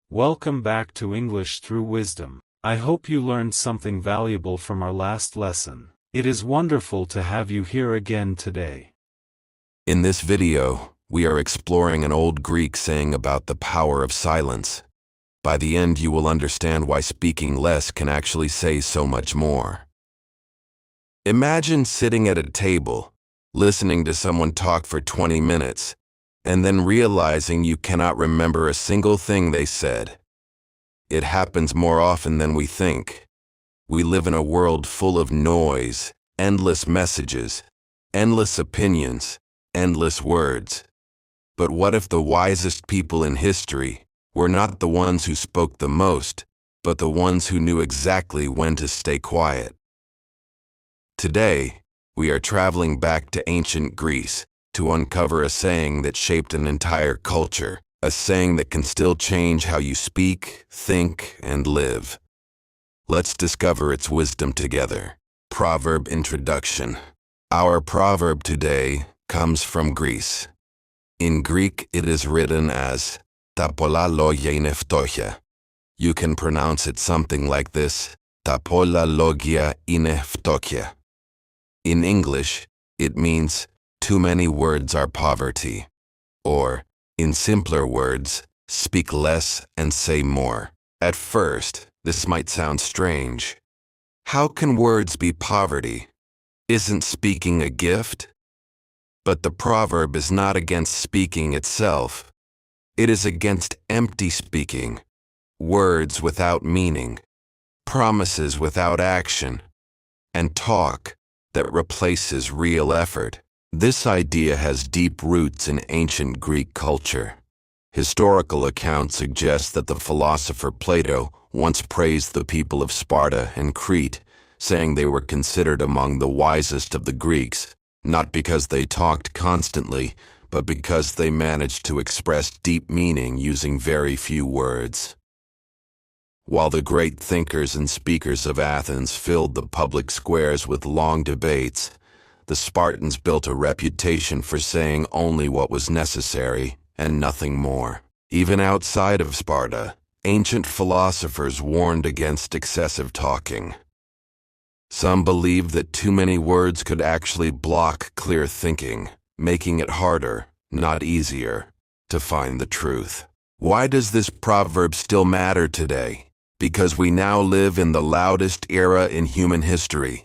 Welcome back to English Through Wisdom. I hope you learned something valuable from our last lesson. It is wonderful to have you here again today. In this video, we are exploring an old Greek saying about the power of silence. By the end, you will understand why speaking less can actually say so much more. Imagine sitting at a table, listening to someone talk for 20 minutes, and then realizing you cannot remember a single thing they said. It happens more often than we think. We live in a world full of noise, endless messages, endless opinions, endless words. But what if the wisest people in history were not the ones who spoke the most, but the ones who knew exactly when to stay quiet? Today, we are traveling back to ancient Greece to uncover a saying that shaped an entire culture, a saying that can still change how you speak, think, and live. Let's discover its wisdom together. Proverb Introduction. Our proverb today comes from Greece. In Greek, it is written as πολλά λόγια είναι φτώχεια. You can pronounce it something like this: πολλά λόγια είναι φτώχεια. In English, it means too many words are poverty. Or, in simpler words, speak less and say more. At first, this might sound strange. How can words be poverty? Isn't speaking a gift? But the proverb is not against speaking itself. It is against empty speaking, words without meaning, promises without action, and talk that replaces real effort. This idea has deep roots in ancient Greek culture. Historical accounts suggest that the philosopher Plato once praised the people of Sparta and Crete, saying they were considered among the wisest of the Greeks, not because they talked constantly, but because they managed to express deep meaning using very few words. While the great thinkers and speakers of Athens filled the public squares with long debates, the Spartans built a reputation for saying only what was necessary and nothing more. Even outside of Sparta, ancient philosophers warned against excessive talking. Some believed that too many words could actually block clear thinking, making it harder, not easier, to find the truth. Why does this proverb still matter today? Because we now live in the loudest era in human history.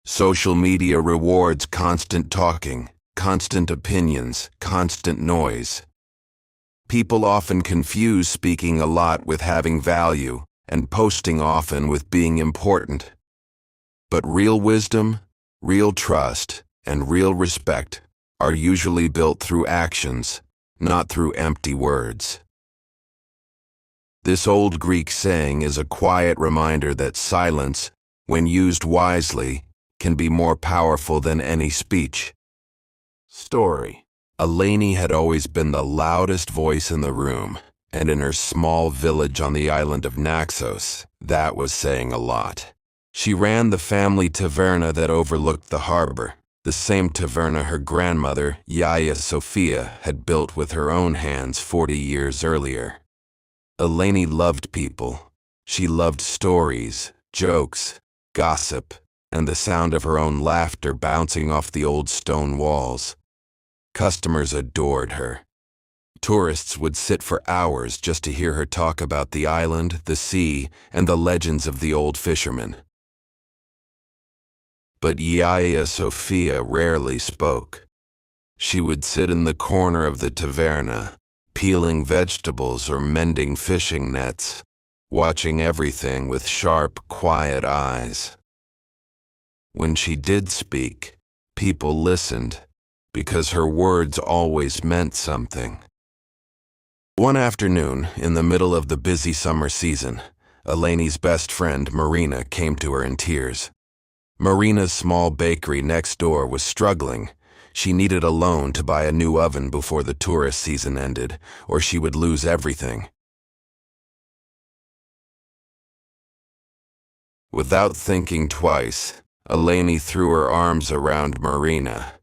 Social media rewards constant talking, constant opinions, constant noise. People often confuse speaking a lot with having value, and posting often with being important. But real wisdom, real trust, and real respect are usually built through actions, not through empty words. This old Greek saying is a quiet reminder that silence, when used wisely, can be more powerful than any speech. Story. Eleni had always been the loudest voice in the room, and in her small village on the island of Naxos, that was saying a lot. She ran the family taverna that overlooked the harbor, the same taverna her grandmother, Hagia Sophia, had built with her own hands 40 years earlier. Eleni loved people. She loved stories, jokes, gossip, and the sound of her own laughter bouncing off the old stone walls. Customers adored her. Tourists would sit for hours just to hear her talk about the island, the sea, and the legends of the old fishermen. But Hagia Sophia rarely spoke. She would sit in the corner of the taverna, peeling vegetables or mending fishing nets, watching everything with sharp, quiet eyes. When she did speak, people listened, because her words always meant something. One afternoon, in the middle of the busy summer season, Eleni's best friend, Marina, came to her in tears. Marina's small bakery next door was struggling. She needed a loan to buy a new oven before the tourist season ended, or she would lose everything. Without thinking twice, Eleni threw her arms around Marina.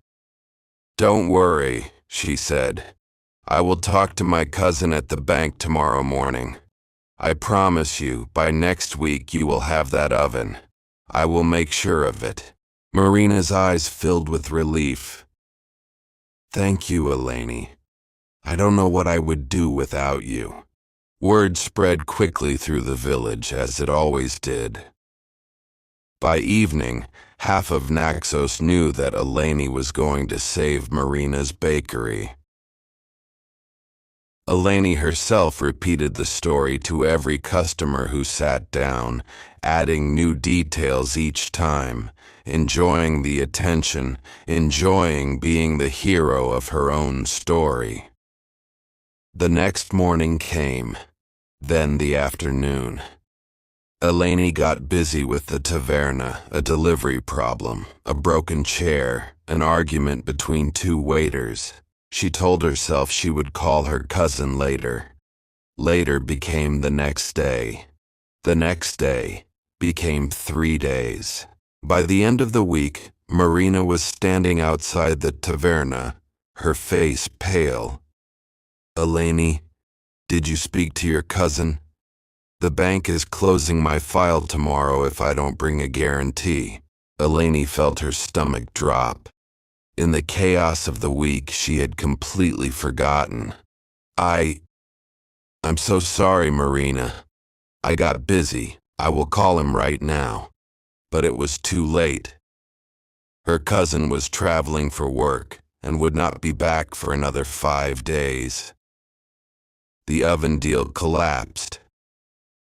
"Don't worry," she said. "I will talk to my cousin at the bank tomorrow morning. I promise you, by next week you will have that oven. I will make sure of it." Marina's eyes filled with relief. "Thank you, Eleni. I don't know what I would do without you." Word spread quickly through the village, as it always did. By evening, half of Naxos knew that Eleni was going to save Marina's bakery. Eleni herself repeated the story to every customer who sat down, adding new details each time, enjoying the attention, enjoying being the hero of her own story. The next morning came, then the afternoon. Eleni got busy with the taverna, a delivery problem, a broken chair, an argument between two waiters. She told herself she would call her cousin later. Later became the next day. The next day became 3 days. By the end of the week, Marina was standing outside the taverna, her face pale. "Eleni, did you speak to your cousin? The bank is closing my file tomorrow if I don't bring a guarantee." Eleni felt her stomach drop. In the chaos of the week, she had completely forgotten. I'm so sorry, Marina. I got busy. I will call him right now." But it was too late. Her cousin was traveling for work and would not be back for another 5 days. The oven deal collapsed.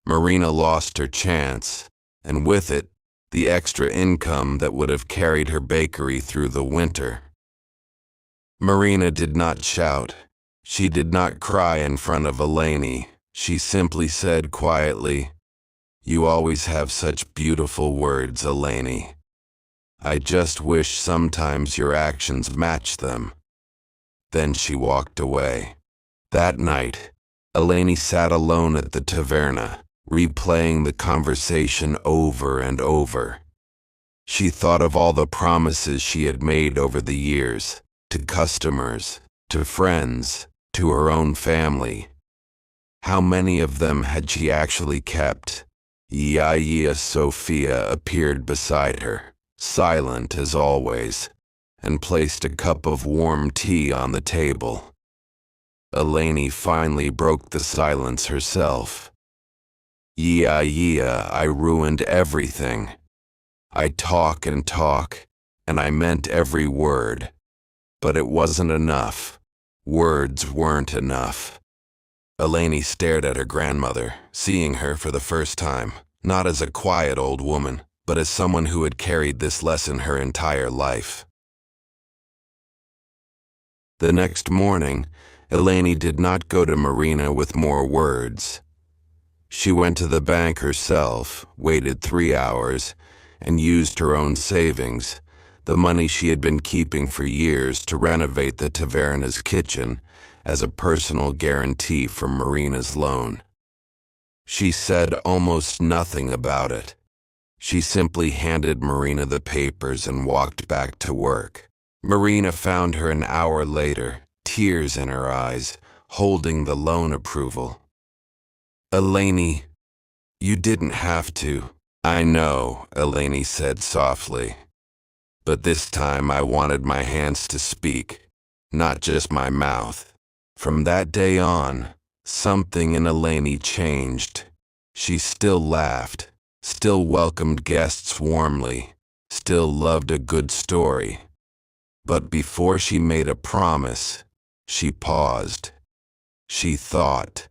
Marina lost her chance, and with it, the extra income that would have carried her bakery through the winter. Marina did not shout. She did not cry in front of Eleni. She simply said quietly, "You always have such beautiful words, Eleni. I just wish sometimes your actions match them." Then she walked away. That night, Eleni sat alone at the taverna, replaying the conversation over and over. She thought of all the promises she had made over the years, to customers, to friends, to her own family. How many of them had she actually kept? Yaya Sophia appeared beside her, silent as always, and placed a cup of warm tea on the table. Eleni finally broke the silence herself. "Yeah, I ruined everything. I talk, and I meant every word. But it wasn't enough. Words weren't enough." Eleni stared at her grandmother, seeing her for the first time, not as a quiet old woman, but as someone who had carried this lesson her entire life. The next morning, Eleni did not go to Marina with more words. She went to the bank herself, waited 3 hours, and used her own savings, the money she had been keeping for years, to renovate the taverna's kitchen as a personal guarantee for Marina's loan. She said almost nothing about it. She simply handed Marina the papers and walked back to work. Marina found her an hour later, tears in her eyes, holding the loan approval. "Eleni, you didn't have to." "I know," Eleni said softly. "But this time I wanted my hands to speak, not just my mouth." From that day on, something in Eleni changed. She still laughed, still welcomed guests warmly, still loved a good story. But before she made a promise, she paused. She thought.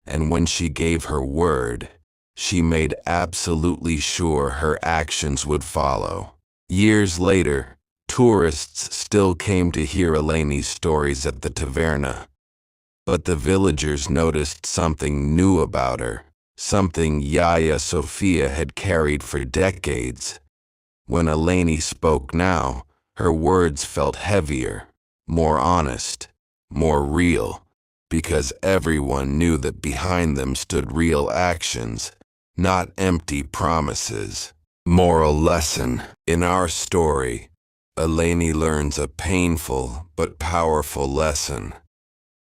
And when she gave her word, she made absolutely sure her actions would follow. Years later, tourists still came to hear Eleni's stories at the taverna. But the villagers noticed something new about her, something Yaya Sophia had carried for decades. When Eleni spoke now, her words felt heavier, more honest, more real, because everyone knew that behind them stood real actions, not empty promises. Moral lesson: in our story, Eleni learns a painful but powerful lesson.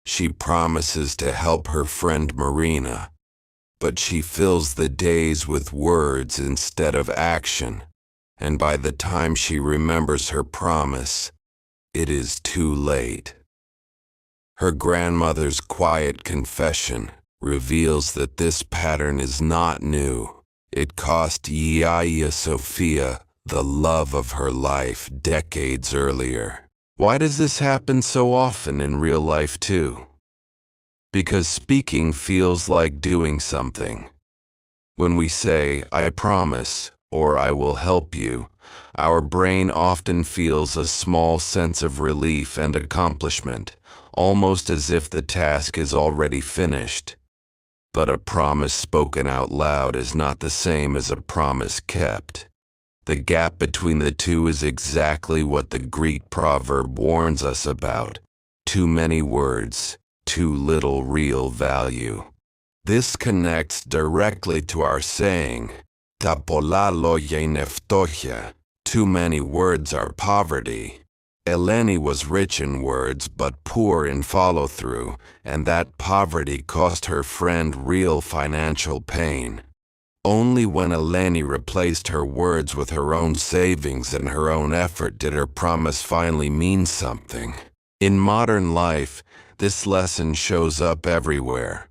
She promises to help her friend Marina, but she fills the days with words instead of action, and by the time she remembers her promise, it is too late. Her grandmother's quiet confession reveals that this pattern is not new. It cost Yaya Sophia the love of her life decades earlier. Why does this happen so often in real life too? Because speaking feels like doing something. When we say, "I promise," or "I will help you," our brain often feels a small sense of relief and accomplishment, almost as if the task is already finished. But a promise spoken out loud is not the same as a promise kept. The gap between the two is exactly what the Greek proverb warns us about. Too many words, too little real value. This connects directly to our saying, πολλά λόγια είναι φτώχεια. Too many words are poverty. Eleni was rich in words but poor in follow-through, and that poverty cost her friend real financial pain. Only when Eleni replaced her words with her own savings and her own effort did her promise finally mean something. In modern life, this lesson shows up everywhere.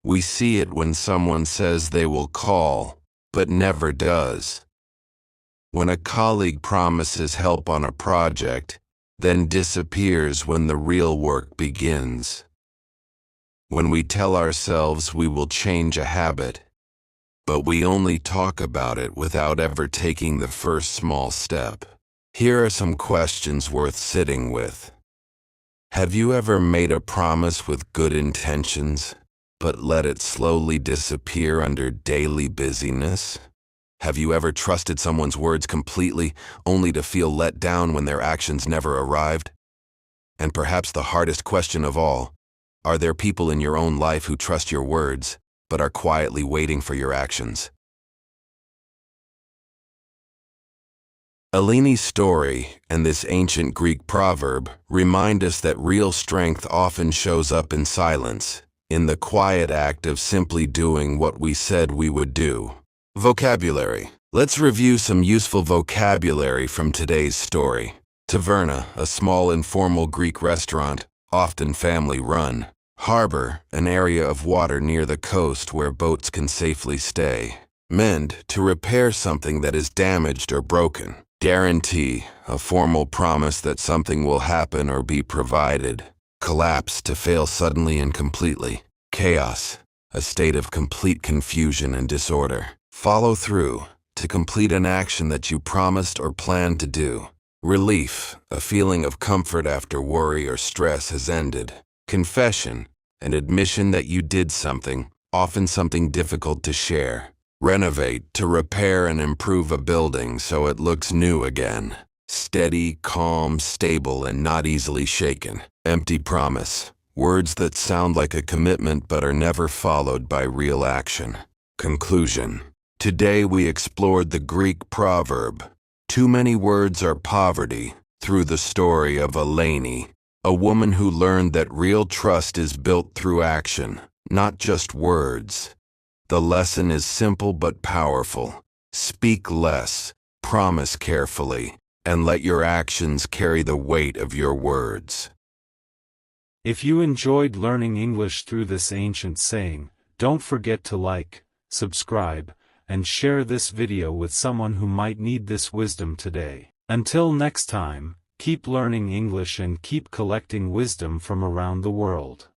We see it when someone says they will call, but never does. When a colleague promises help on a project, then disappears when the real work begins. When we tell ourselves we will change a habit, but we only talk about it without ever taking the first small step. Here are some questions worth sitting with. Have you ever made a promise with good intentions, but let it slowly disappear under daily busyness? Have you ever trusted someone's words completely, only to feel let down when their actions never arrived? And perhaps the hardest question of all, are there people in your own life who trust your words, but are quietly waiting for your actions? Eleni's story and this ancient Greek proverb remind us that real strength often shows up in silence, in the quiet act of simply doing what we said we would do. Vocabulary. Let's review some useful vocabulary from today's story. Taverna, a small informal Greek restaurant, often family-run. Harbor, an area of water near the coast where boats can safely stay. Mend, to repair something that is damaged or broken. Guarantee, a formal promise that something will happen or be provided. Collapse, to fail suddenly and completely. Chaos, a state of complete confusion and disorder. Follow through, to complete an action that you promised or planned to do. Relief, a feeling of comfort after worry or stress has ended. Confession, an admission that you did something, often something difficult to share. Renovate, to repair and improve a building so it looks new again. Steady, calm, stable, and not easily shaken. Empty promise, words that sound like a commitment but are never followed by real action. Conclusion. Today we explored the Greek proverb, "Too many words are poverty," through the story of Eleni, a woman who learned that real trust is built through action, not just words. The lesson is simple but powerful. Speak less, promise carefully, and let your actions carry the weight of your words. If you enjoyed learning English through this ancient saying, don't forget to like, subscribe, and share this video with someone who might need this wisdom today. Until next time, keep learning English and keep collecting wisdom from around the world.